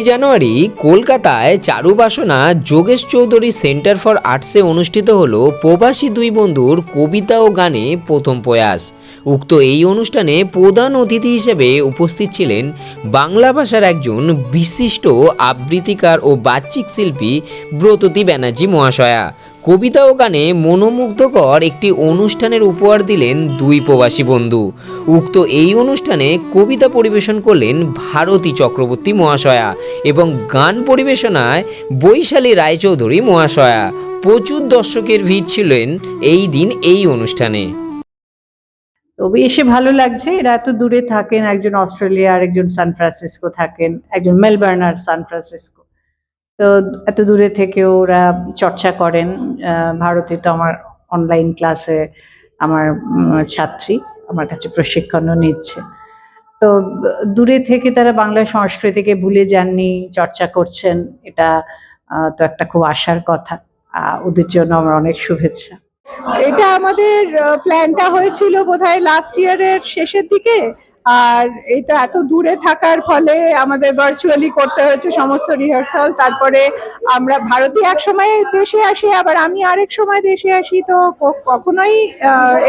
জানুয়ারি কলকাতায় চারুবাসনা Yogesh Chowdhury centre for আর্টসে অনুষ্ঠিত হলো প্রবাসী দুই বন্ধুর কবিতা ও গানে প্রথম প্রয়াস। উক্ত এই অনুষ্ঠানে প্রধান অতিথি হিসেবে উপস্থিত ছিলেন বাংলা ভাষার একজন বিশিষ্ট আবৃত্তিকার ও বাচিক শিল্পী ব্রততী ব্যানার্জি মহাশয়া। কবিতা ও গানে মনোমুগ্ধকর একটি অনুষ্ঠানের উপহার দিলেন দুই প্রবাসী বন্ধু। উক্ত এই অনুষ্ঠানে কবিতা পরিবেশন করলেন ভারতী চক্রবর্তী মহাশয়া এবং গান পরিবেশনায় বৈশালী রায়চৌধুরী মহাশয়া। প্রচুর দর্শকের ভিড় ছিলেন এই দিন এই অনুষ্ঠানে। তবে এসে ভালো লাগছে। এরা এত দূরে থাকেন, একজন অস্ট্রেলিয়া আর একজন সান ফ্রান্সিসকো থাকেন, একজন মেলবার্ন আর সান ফ্রান্সিসকো। তো এত দূরে থেকেও ওরা চর্চা করেন। ভারতে তো আমার অনলাইন ক্লাসে আমার ছাত্রী আমার কাছে প্রশিক্ষণও নিচ্ছে। তো দূরে থেকে তারা বাংলা সংস্কৃতিকে ভুলে যাননি, চর্চা করছেন। এটা তো একটা খুব আশার কথা। ওদের জন্য আমার অনেক শুভেচ্ছা। এটা আমাদের প্ল্যানটা হয়েছিল বোধহয় লাস্ট ইয়ারের শেষের দিকে, আর এটা এত দূরে থাকার ফলে আমাদের ভার্চুয়ালি করতে হয়েছে সমস্ত রিহার্সাল। তারপরে আমরা ভারতীয় এক সময় দেশে আসি, আবার আমি আরেক সময় দেশে আসি, তো কখনোই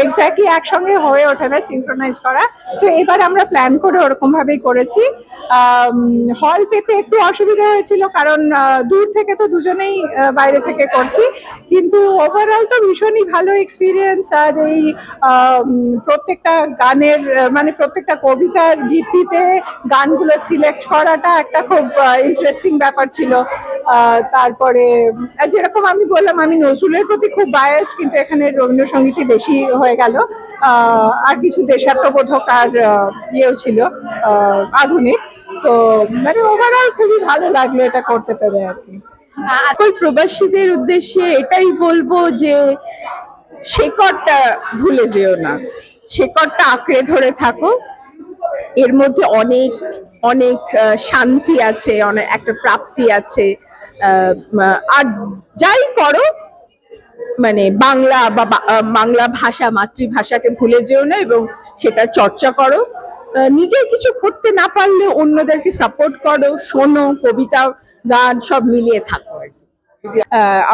এক্স্যাক্টলি একসঙ্গে হয়ে ওঠে না সিনক্রোনাইজ করা। তো এবার আমরা প্ল্যান করে ওরকম ভাবেই করেছি। হল পেতে একটু অসুবিধা হয়েছিল, কারণ দূর থেকে তো দুজনেই বাইরে থেকে করছি, কিন্তু ওভারঅল তো ভীষণই ভালো এক্সপিরিয়েন্স। আর এই প্রত্যেকটা গানের মানে প্রত্যেকটা কবিতার ভিত্তিতে গানগুলো সিলেক্ট করাটা একটা খুব ইন্টারেস্টিং ব্যাপার ছিল। তারপরে যেরকম আমি বললাম, আমি নজরুলের প্রতি খুব বায়াস, কিন্তু এখানে রবীন্দ্রসঙ্গীতই বেশি হয়ে গেল। আর কিছু দেশাত্মবোধক আর ইয়েও ছিল আধুনিক। তো মানে ওভারঅল খুবই ভালো লাগলো এটা করতে পেরে আর কি। সকল প্রবাসীদের উদ্দেশ্যে এটাই বলবো যে শেকড়টা ভুলে যেও না, শেকড়টা আঁকড়ে ধরে থাকো। এর মধ্যে অনেক অনেক শান্তি আছে, অনেক একটা প্রাপ্তি আছে। আর যাই করো মানে বাংলা বা বাংলা ভাষা মাতৃভাষাকে ভুলে যেও না এবং সেটা চর্চা করো। নিজে কিছু করতে না পারলে অন্যদেরকে সাপোর্ট করো, শোনো, কবিতা গান সব মিলিয়ে থাকো।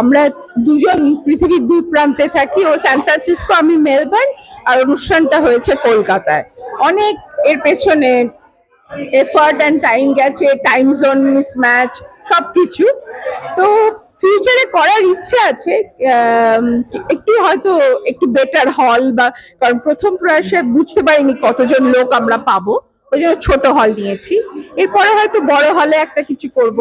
আমরা দুজন পৃথিবীর দুই প্রান্তে থাকি, ও সান ফ্রান্সিসকো, আমি মেলবোর্ন, আর অনুষ্ঠানটা হয়েছে কলকাতায়। অনেক এর পেছনে এফার্ট অ্যান্ড টাইম গেছে, টাইম জোন মিসম্যাচ সবকিছু। তো ফিউচারে করার ইচ্ছে আছে, একটু হয়তো একটু বেটার হল, বা কারণ প্রথম প্রয়াসে বুঝতে পারিনি কতজন লোক আমরা পাবো, ওই জন্য ছোট হল নিয়েছি। এরপরে হয়তো বড় হলে একটা কিছু করব।